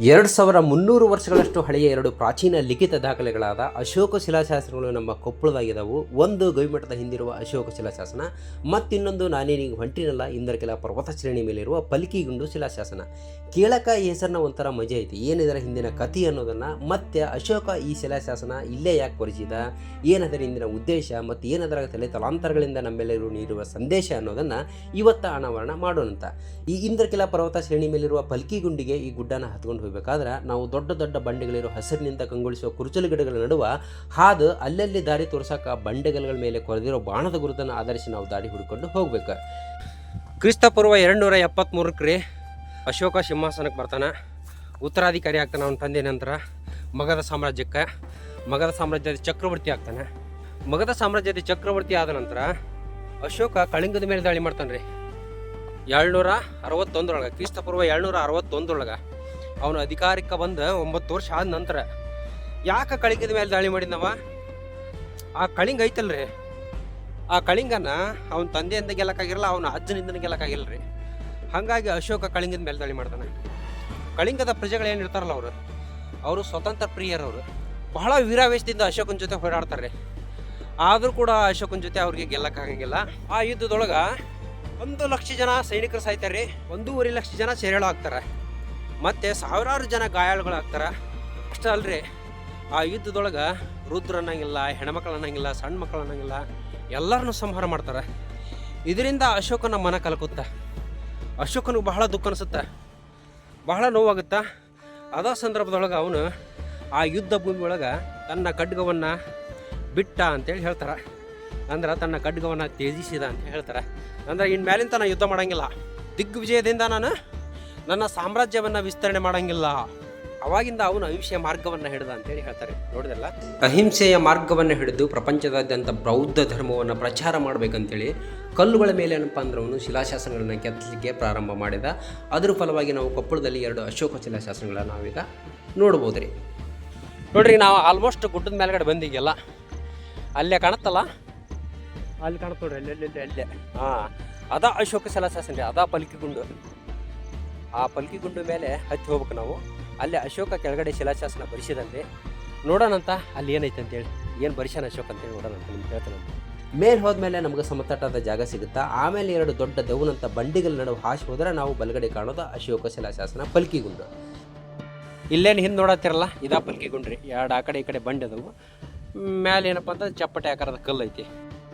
2300 ವರ್ಷಗಳಷ್ಟು ಹಳೆಯ 2 ಪ್ರಾಚೀನ ಲಿಖಿತ ದಾಖಲೆಗಳಾದ ಅಶೋಕ ಶಿಲಾಶಾಸನಗಳು ನಮ್ಮ ಕೊಪ್ಪಳದಾಗಿದ್ದವು. ಒಂದು ಗವಿಮಠದ ಹಿಂದಿರುವ ಅಶೋಕ ಶಿಲಾಶಾಸನ, ಮತ್ತಿನ್ನೊಂದು ನಾನೇನಿಗೆ ಹೊಂಟಿನಲ್ಲ ಇಂದರಕೆಲ ಪರ್ವತ ಶ್ರೇಣಿ ಮೇಲಿರುವ ಪಲ್ಕಿಗುಂಡು ಶಿಲಾಶಾಸನ. ಕೇಳಕ ಈ ಹೆಸರಿನ ಒಂಥರ ಮಜೆ ಐತಿ. ಏನಿದರ ಹಿಂದಿನ ಕಥೆ ಅನ್ನೋದನ್ನು, ಮತ್ತೆ ಅಶೋಕ ಈ ಶಿಲಾಶಾಸನ ಇಲ್ಲೇ ಯಾಕೆ ಕೊರಿಸಿದ, ಏನದರ ಹಿಂದಿನ ಉದ್ದೇಶ, ಮತ್ತು ಏನದರ ತಲಾಂತರಗಳಿಂದ ನಮ್ಮೆಲ್ಲರೂ ನೀಡುವ ಸಂದೇಶ ಅನ್ನೋದನ್ನು ಇವತ್ತು ಅನಾವರಣ ಮಾಡೋಣಂತ. ಈ ಇಂದರಕೆಲ ಪರ್ವತ ಶ್ರೇಣಿ ಮೇಲಿರುವ ಪಲ್ಕಿಗುಂಡಿಗೆ ಈ ಗುಡ್ಡನ ಹತ್ಕೊಂಡು ಹೋಗ್ಬೇಕಾದ್ರೆ ನಾವು ದೊಡ್ಡ ದೊಡ್ಡ ಬಂಡೆಗಳಿರೋ ಹಸಿರಿನಿಂದ ಕಂಗೊಳಿಸುವ ಕುರುಚಲು ಗಿಡಗಳ ನಡುವ ಹಾದು ಅಲ್ಲಲ್ಲಿ ದಾರಿ ತೋರ್ಸಕ ಬಂಡೆಗಲ್ಗಳ ಮೇಲೆ ಕೊರೆದಿರೋ ಬಾಣದ ಗುರುತನ್ನು ಆಧರಿಸಿ ನಾವು ದಾರಿ ಹುಡ್ಕೊಂಡು ಹೋಗ್ಬೇಕು. ಕ್ರಿಸ್ತಪೂರ್ವ 273 ಅಶೋಕ ಸಿಂಹಾಸನಕ್ಕೆ ಬರ್ತಾನೆ. ಉತ್ತರಾಧಿಕಾರಿ ಆಗ್ತಾನೆ ಅವನ ತಂದೆ ನಂತರ. ಮಗಧ ಸಾಮ್ರಾಜ್ಯದ ಚಕ್ರವರ್ತಿ ಆಗ್ತಾನೆ. ಮಗಧ ಸಾಮ್ರಾಜ್ಯದ ಚಕ್ರವರ್ತಿ ಆದ ನಂತರ ಅಶೋಕ ಕಳಿಂಗದ ಮೇಲೆ ದಾಳಿ ಮಾಡ್ತಾನೆ ರೀ. 761 ಕ್ರಿಸ್ತಪೂರ್ವ 761 ಅವನು ಅಧಿಕಾರಕ್ಕೆ ಬಂದ 9 ವರ್ಷ ಆದ ನಂತರ ಯಾಕೆ ಕಳಿಂಗದ ಮೇಲೆ ದಾಳಿ ಮಾಡಿದವ? ಆ ಕಳಿಂಗ ಐತಲ್ರಿ, ಆ ಕಳಿಂಗನ ಅವನ ತಂದೆಯಿಂದ ಗೆಲ್ಲಕ್ಕಾಗಿರಲ್ಲ, ಅವನ ಅಜ್ಜನಿಂದ ಗೆಲ್ಲಕ್ಕಾಗಿಲ್ಲ ರೀ. ಹಾಗಾಗಿ ಅಶೋಕ ಕಳಿಂಗದ ಮೇಲೆ ದಾಳಿ ಮಾಡ್ತಾನೆ. ಕಳಿಂಗದ ಪ್ರಜೆಗಳು ಏನಿರ್ತಾರಲ್ಲ ಅವರು ಸ್ವತಂತ್ರ ಪ್ರಿಯರವರು, ಬಹಳ ವೀರಾವೇಶದಿಂದ ಅಶೋಕನ ಜೊತೆ ಹೋರಾಡ್ತಾರೆ. ಆದರೂ ಕೂಡ ಅಶೋಕನ ಜೊತೆ ಅವ್ರಿಗೆ ಗೆಲ್ಲಕ್ಕಾಗಂಗಿಲ್ಲ. ಆ ಯುದ್ಧದೊಳಗೆ 1 ಲಕ್ಷ ಜನ ಸೈನಿಕರು ಸಾಯ್ತಾರೆ ರೀ, 1.5 ಲಕ್ಷ ಜನ ಸೆರೆಳು ಆಗ್ತಾರೆ, ಮತ್ತು ಸಾವಿರಾರು ಜನ ಗಾಯಾಳುಗಳಾಗ್ತಾರೆ. ಅಷ್ಟೇ ಅಲ್ರಿ, ಆ ಯುದ್ಧದೊಳಗೆ ರುದ್ರ ಅನ್ನಂಗಿಲ್ಲ, ಹೆಣ್ಮಕ್ಳು ಅನ್ನಂಗಿಲ್ಲ, ಸಣ್ಣ ಮಕ್ಕಳು ಅನ್ನಂಗಿಲ್ಲ, ಎಲ್ಲರನ್ನೂ ಸಂಹಾರ ಮಾಡ್ತಾರೆ. ಇದರಿಂದ ಅಶೋಕನ ಮನ ಕಲಕುತ್ತೆ. ಅಶೋಕನಿಗೆ ಬಹಳ ದುಃಖ ಅನಿಸುತ್ತೆ, ಬಹಳ ನೋವಾಗುತ್ತೆ. ಅದ ಸಂದರ್ಭದೊಳಗೆ ಅವನು ಆ ಯುದ್ಧ ಭೂಮಿ ಒಳಗೆ ತನ್ನ ಖಡ್ಗವನ್ನು ಬಿಟ್ಟ ಅಂತೇಳಿ ಹೇಳ್ತಾರೆ. ಅಂದ್ರೆ ತನ್ನ ಖಡ್ಗವನ್ನು ತ್ಯಜಿಸಿದ ಅಂತ ಹೇಳ್ತಾರೆ. ಅಂದ್ರೆ ಇನ್ಮೇಲಿಂದ ನಾನು ಯುದ್ಧ ಮಾಡೋಂಗಿಲ್ಲ, ದಿಗ್ವಿಜಯದಿಂದ ನಾನು ನನ್ನ ಸಾಮ್ರಾಜ್ಯವನ್ನು ವಿಸ್ತರಣೆ ಮಾಡೋಂಗಿಲ್ಲ. ಅವಾಗಿಂದ ಅವನು ಅಹಿಂಸೆಯ ಮಾರ್ಗವನ್ನು ಹಿಡಿದ ಅಂತೇಳಿ ಹೇಳ್ತಾರೆ. ನೋಡಿದಲ್ಲ, ಅಹಿಂಸೆಯ ಮಾರ್ಗವನ್ನು ಹಿಡಿದು ಪ್ರಪಂಚದಾದ್ಯಂತ ಬೌದ್ಧ ಧರ್ಮವನ್ನು ಪ್ರಚಾರ ಮಾಡಬೇಕಂತೇಳಿ ಕಲ್ಲುಗಳ ಮೇಲೆ ಏನಪ್ಪ ಅಂದ್ರೆ ಅವನು ಶಿಲಾಶಾಸನಗಳನ್ನು ಕೆತ್ತಲಿಕ್ಕೆ ಪ್ರಾರಂಭ ಮಾಡಿದ. ಅದ್ರ ಫಲವಾಗಿ ನಾವು ಕೊಪ್ಪಳದಲ್ಲಿ 2 ಅಶೋಕ ಶಿಲಾಶಾಸನಗಳನ್ನು ನಾವೀಗ ನೋಡ್ಬೋದು ರೀ. ನೋಡ್ರಿ, ನಾವು ಆಲ್ಮೋಸ್ಟ್ ಗುಡ್ಡದ ಮೇಲ್ಗಡೆ ಬಂದಿಗೆಲ್ಲ ಅಲ್ಲೇ ಕಾಣುತ್ತಲ್ಲ, ಅಲ್ಲಿ ಕಾಣುತ್ತೆ ನೋಡ್ರಿ, ಅಲ್ಲೇ ಅದ ಅಶೋಕ ಶಿಲಾಶಾಸನ ರೀ, ಅದ ಪಲ್ಕಿಗುಂಡು. ಆ ಪಲ್ಕಿಗುಂಡು ಮೇಲೆ ಹತ್ತಿ ಹೋಗ್ಬೇಕು ನಾವು. ಅಲ್ಲೇ ಅಶೋಕ ಕೆಳಗಡೆ ಶಿಲಾಶಾಸನ ಬರಿಸಿದಂತೆ ನೋಡೋಣಂತ. ಅಲ್ಲಿ ಏನೈತೆ ಅಂತೇಳಿ, ಏನು ಬರಿಸ್ಯಾನ ಅಶೋಕ ಅಂತೇಳಿ ನೋಡೋಣಂತ ನಿಮ್ಗೆ ಹೇಳ್ತಾನೆ. ಮೇಲೆ ಹೋದ್ಮೇಲೆ ನಮಗೆ ಸಮತಟ್ಟಾದ ಜಾಗ ಸಿಗುತ್ತಾ. ಆಮೇಲೆ 2 ದೊಡ್ಡ ದೆವ್ವನಂತ ಬಂಡಿಗಳ ನಡುವೆ ಹಾಸಿ ಹೋದರೆ ನಾವು ಬಲಗಡೆ ಕಾಣೋದು ಅಶೋಕ ಶಿಲಾಶಾಸನ ಪಲ್ಕಿಗುಂಡು. ಇಲ್ಲೇನು ಹಿಂದೆ ನೋಡತ್ತಿರಲ್ಲ, ಇದಾ ಪಲ್ಕಿಗುಂಡ್ರಿ. 2 ಆ ಕಡೆ ಈ ಕಡೆ ಬಂಡೆ ಅದಾವು. ಮೇಲೆ ಏನಪ್ಪ ಅಂತ ಚಪ್ಪಟೆ ಆಕಾರದ ಕಲ್ಲು ಐತಿ.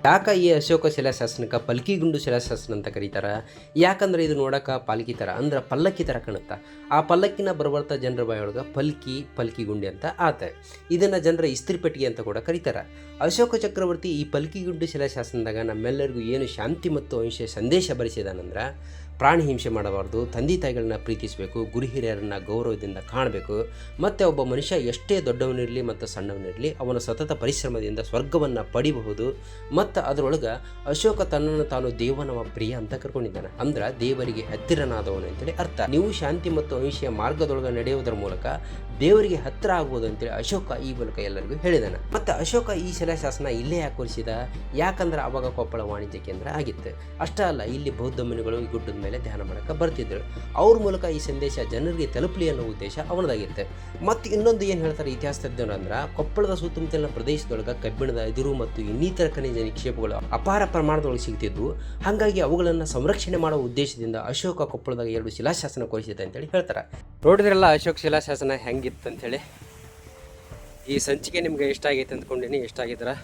ಯಾಕೆ ಈ ಅಶೋಕ ಶಿಲಾಶಾಸನಕ್ಕೆ ಪಲ್ಕಿಗುಂಡು ಶಿಲಾಶಾಸನ ಅಂತ ಕರೀತಾರೆ? ಯಾಕಂದ್ರೆ ಇದು ನೋಡೋಕೆ ಪಾಲ್ಕಿ ಥರ, ಅಂದ್ರೆ ಪಲ್ಲಕ್ಕಿ ಥರ ಕಾಣುತ್ತೆ. ಆ ಪಲ್ಲಕ್ಕಿನ ಬರಬರ್ತಾ ಜನರ ಬಾಯೊಳಗೆ ಪಲ್ಕಿಗುಂಡಿ ಅಂತ ಆತ. ಇದನ್ನು ಜನರ ಇಸ್ತ್ರಿ ಪೆಟ್ಟಿಗೆ ಅಂತ ಕೂಡ ಕರೀತಾರೆ. ಅಶೋಕ ಚಕ್ರವರ್ತಿ ಈ ಪಲ್ಕಿಗುಂಡು ಶಿಲಾಶಾಸನದಾಗ ನಮ್ಮೆಲ್ಲರಿಗೂ ಏನು ಶಾಂತಿ ಮತ್ತು ಅಹಿಂಸೆ ಸಂದೇಶ ಬರೆಸಿದಾನಂದ್ರೆ, ಪ್ರಾಣಿ ಹಿಂಸೆ ಮಾಡಬಾರ್ದು, ತಂದೆ ತಾಯಿಗಳನ್ನ ಪ್ರೀತಿಸಬೇಕು, ಗುರು ಹಿರಿಯರನ್ನು ಗೌರವದಿಂದ ಕಾಣಬೇಕು, ಮತ್ತು ಒಬ್ಬ ಮನುಷ್ಯ ಎಷ್ಟೇ ದೊಡ್ಡವನಿರಲಿ ಮತ್ತು ಸಣ್ಣವನಿರಲಿ ಅವನ ಸತತ ಪರಿಶ್ರಮದಿಂದ ಸ್ವರ್ಗವನ್ನು ಪಡಿಬಹುದು. ಮತ್ತು ಅದರೊಳಗೆ ಅಶೋಕ ತನ್ನನ್ನು ತಾನು ದೇವನವ ಪ್ರಿಯ ಅಂತ ಕರ್ಕೊಂಡಿದ್ದಾನೆ, ಅಂದ್ರೆ ದೇವರಿಗೆ ಹತ್ತಿರನಾದವನು ಅಂತೇಳಿ ಅರ್ಥ. ನೀವು ಶಾಂತಿ ಮತ್ತು ಅಹಿಂಸೆಯ ಮಾರ್ಗದೊಳಗೆ ನಡೆಯುವುದರ ಮೂಲಕ ದೇವರಿಗೆ ಹತ್ತಿರ ಆಗ್ಬೋದು ಅಂತೇಳಿ ಅಶೋಕ ಈ ಮೂಲಕ ಎಲ್ಲರಿಗೂ ಹೇಳಿದಾನೆ. ಮತ್ತು ಅಶೋಕ ಈ ಶಿಲಾಶಾಸನ ಇಲ್ಲೇ ಯಾಕೆ ಕೊರಿಸಿದ? ಯಾಕಂದ್ರೆ ಅವಾಗ ಕೊಪ್ಪಳ ವಾಣಿಜ್ಯ ಕೇಂದ್ರ ಆಗಿತ್ತು. ಅಷ್ಟೇ ಅಲ್ಲ, ಇಲ್ಲಿ ಬೌದ್ಧ ಮುನಿಗಳು ಈ ಗುಡ್ಡದ ಮೇಲೆ ಧ್ಯಾನ ಮಾಡೋಕ್ಕೆ ಬರ್ತಿದ್ರು. ಅವ್ರ ಮೂಲಕ ಈ ಸಂದೇಶ ಜನರಿಗೆ ತಲುಪಲಿ ಅನ್ನೋ ಉದ್ದೇಶ ಅವನದಾಗಿರುತ್ತೆ. ಮತ್ತು ಇನ್ನೊಂದು ಏನು ಹೇಳ್ತಾರೆ ಇತಿಹಾಸ ತಜ್ಞರು ಅಂದ್ರೆ, ಕೊಪ್ಪಳದ ಸುತ್ತಮುತ್ತಲಿನ ಪ್ರದೇಶದೊಳಗೆ ಕಬ್ಬಿಣದ ಅದಿರು ಮತ್ತು ಇನ್ನಿತರ ಖನಿಜ ನಿಕ್ಷೇಪಗಳು ಅಪಾರ ಪ್ರಮಾಣದೊಳಗೆ ಸಿಗ್ತಿದ್ವು. ಹಾಗಾಗಿ ಅವುಗಳನ್ನು ಸಂರಕ್ಷಣೆ ಮಾಡುವ ಉದ್ದೇಶದಿಂದ ಅಶೋಕ ಕೊಪ್ಪಳದಾಗ 2 ಶಿಲಾಶಾಸನ ಕೊರಿಸಿದೆ ಅಂತೇಳಿ ಹೇಳ್ತಾರೆ. ನೋಡಿದ್ರಲ್ಲ ಅಶೋಕ ಶಿಲಾಶಾಸನ ಹೆಂಗಿತ್ತು ಅಂಥೇಳಿ. ಈ ಸಂಚಿಕೆ ನಿಮ್ಗೆ ಇಷ್ಟ ಆಗೈತೆ ಅಂದ್ಕೊಂಡಿನಿ. ಇಷ್ಟ ಆಗಿದ್ರೆ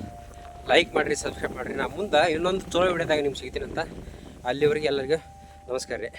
ಲೈಕ್ ಮಾಡಿರಿ, ಸಬ್ಸ್ಕ್ರೈಬ್ ಮಾಡಿರಿ. ನಾ ಮುಂದೆ ಇನ್ನೊಂದು ಚಲೋ ವಿಡಿಯೋದಾಗ ನಿಮ್ಗೆ ಸಿಗ್ತೀನಿ ಅಂತ. ಅಲ್ಲಿವರೆಗೆ ಎಲ್ಲರಿಗೂ ನಮಸ್ಕಾರ ರೀ.